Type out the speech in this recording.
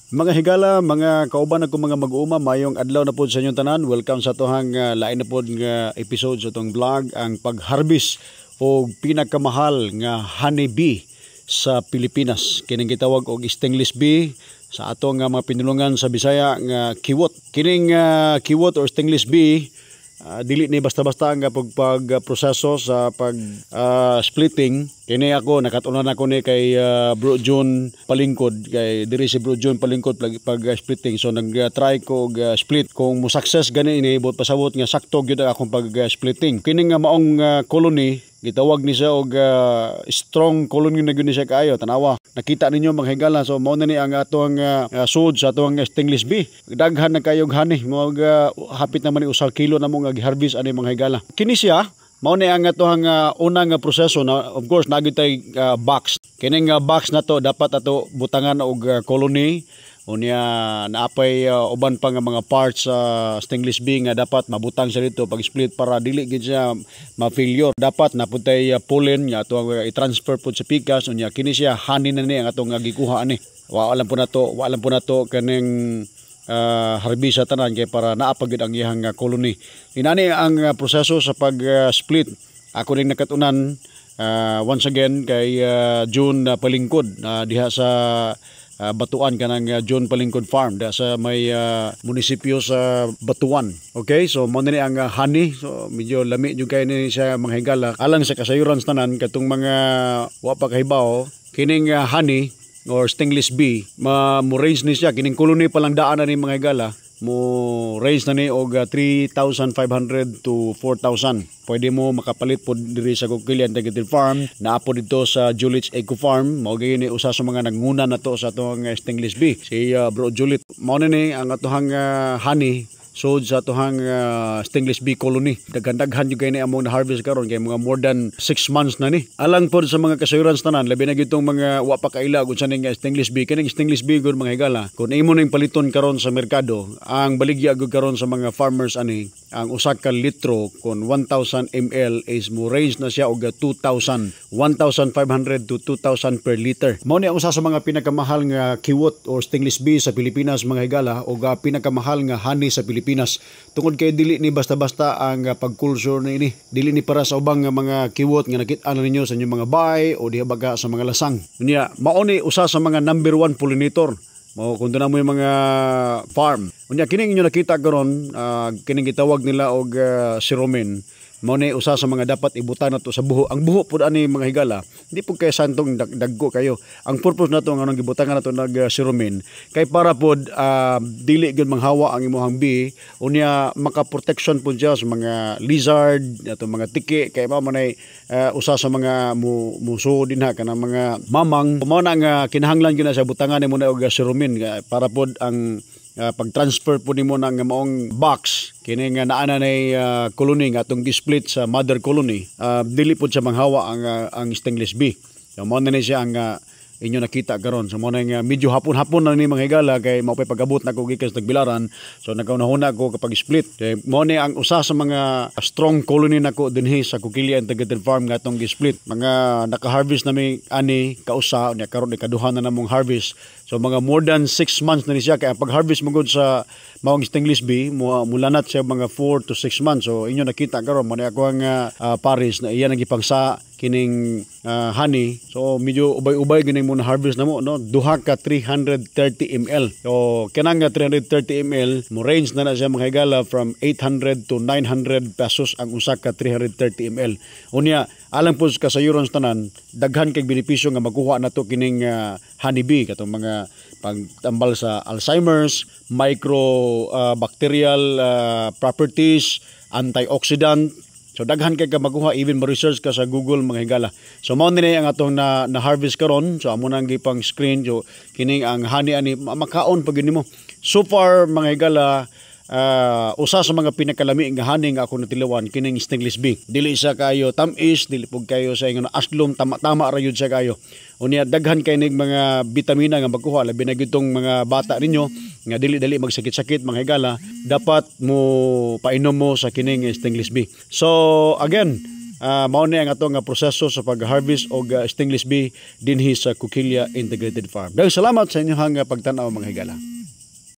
Mga higala, mga kauban ako mga mag-uuma, mayong adlaw na po sa inyong tanan. Welcome sa tohang lain na po nga episode sa tong vlog, ang pag-harvest o pinakamahal nga honeybee sa Pilipinas. Kining gitawag og stainless bee sa ato nga mga pinulungan sa Bisaya nga kiwot. Kining kiwot or stainless bee dili ni basta-basta nga pagproseso sa pag splitting. Kini ako nakatunan ako ni kay Bro June Palingkod, kay diri si Bro June Palingkod pag splitting. So nag-try ko og split, kung mo success gani ini bot pasabot nga sakto gyud akong pag splitting. Kini nga maong colony gitawag ni siya og strong colony na gyud ni siya kaayo. Tanawa, nakita ninyo mga higala. So mao na ni ang atong sud sa atong stainless bee. Daghan na kayog honey, hapit naman ni usal kilo na mo nga gi-harvest ani mga higala. Kini siya mao ni ang atong unang proseso na, of course, nagitay box. Kining box na to dapat ato butangan og colony. Unya naapay uban pa nga mga parts sa stainless bee nga dapat mabutang siya dito pag split para dili gid siya ma-failure. Dapat napuntay pollen nga ato i-transfer po sa pikas. Unya kini siya honey na ni ang atong gikuha ani. Wa alam po na to kaning harvest sa tanan kay para naapagid ang iyang colony. Inani ang proseso sa pag split. Ako ning nakatunan once again kay June Palingkod diha sa Batuan kanang John Palingkod Farm da sa may munisipyo sa Batuan. Okay, so mo ni ang honey. So medyo lami jud kay ni siya mga higala. Alang sa kasayuran sa tanan katong mga wa pa kahibaw kining honey or stainless bee mo range ni siya kining colony pa lang daan na ni mga higala. Mo range na ni og 3,500 to 4,000. Pwede mo makapalit po diri sa Kukilian Integrated Farm. Naapo dito sa Julits Eco Farm. Mao gyud ni usa sa mga nanguna na to sa atong stainless bee, si Bro Julit. Mao ni ang atohang honey so sa atohang stainless bee colony. Daghan-daghan jud kay ni among na-harvest karon kay mga more than 6 months na ni. Alang pod sa mga kasayuran sa tanan, labi na gyud tong mga wa pa kaila gud sa ning stainless bee. Kining stainless bee gud mga higala, kung imo ning paliton karon sa merkado, ang baligya gud karon sa mga farmers ani, ang usa ka litro kon 1,000 ml is mo range na siya og 2,000, 1,500 to 2,000 per liter. Mao ni ang usa sa mga pinakamahal nga kiwot or stainless bee sa Pilipinas mga higala, o pinakamahal nga honey sa Pilipinas. Tungod kay dili ni basta-basta ang pag-culture na ini. Dili ni para sa ubang mga kiwot nga nakita na ninyo sa inyong mga bahay o diha baga sa mga lasang. Unya mao ni usa sa mga number 1 pollinator. Mao kun na mo yung mga farm. Unya kining inyo nakita karon, kining gitawag nila og siromen. Mao ni usa sa mga dapat ibutan nato sa buho. Ang buho pud ani mga higala, hindi pud kay santong daggo kayo. Ang purpose nato nga anong gibutangan nato nag siromen kay para pud dili gyud manghawa ang imong bee. Unya maka-protection pud siya sa mga lizard ato mga tiki, kay mao man usa sa mga muso din ha kanang mga mamang. Mao na nga kinahanglan gyud na sa butangan nimo na og siromen para pud ang pag-transfer po nimo ng maong box kini nga naa na colony nga atong gi-split sa mother colony, dili po siya manghawa ang stainless bee. So mo na ni siya ang inyo nakita karon. So mo na nga medyo hapon-hapon na ni mga higala kay mao pay pag-abot na ko gikan sa Tagbilaran. So nagkaunahuna ko kapag split. Kay mo ni ang usa sa mga strong colony nako dinhi sa Kukilian Integrated Farm nga atong gi-split. Mga naka-harvest na mi ani kausa nya karon ikaduha na namong harvest. So mga more than 6 months na ni siya kay pag-harvest mo gud sa maong stainless bee mulanat siya mga 4 to 6 months. So inyo nakita karon mo ni ako ang Paris na iya nagipangsa kining honey. So medyo ubay-ubay gining mo na harvest na mo, no? Duha ka 330 ml. So kanang 330 ml mo range na siya mga higala from 800 to 900 pesos ang usa ka 330 ml. Unya alang po sa kasayuran sa tanan, daghan kay benepisyo nga makuha nato kining honeybee katong mga pagtambal sa Alzheimer's, microbacterial properties, antioxidant. So daghan kay ka makuha, even ma-research ka sa Google mga higala. So mao ni ang atong na harvest karon. So amo nang gipang screen. So kining ang honey ani makaon pag nimo. So far mga higala, usa sa mga pinakalami nga honey nga ako natilawan kining stainless bee. Dili isa kayo tamis, dili pug kayo sa ingon aslom, tama ra yun siya kayo. Unya daghan kay ning mga bitamina nga magkuha labi na gitong mga bata ninyo nga dili magsakit-sakit mga higala, dapat mo painom mo sa kining stainless bee. So again, mao ni ang atong proseso sa pag-harvest og stingless bee dinhi sa Coquilla Integrated Farm. Daghang salamat sa inyong pagtan-aw mga higala.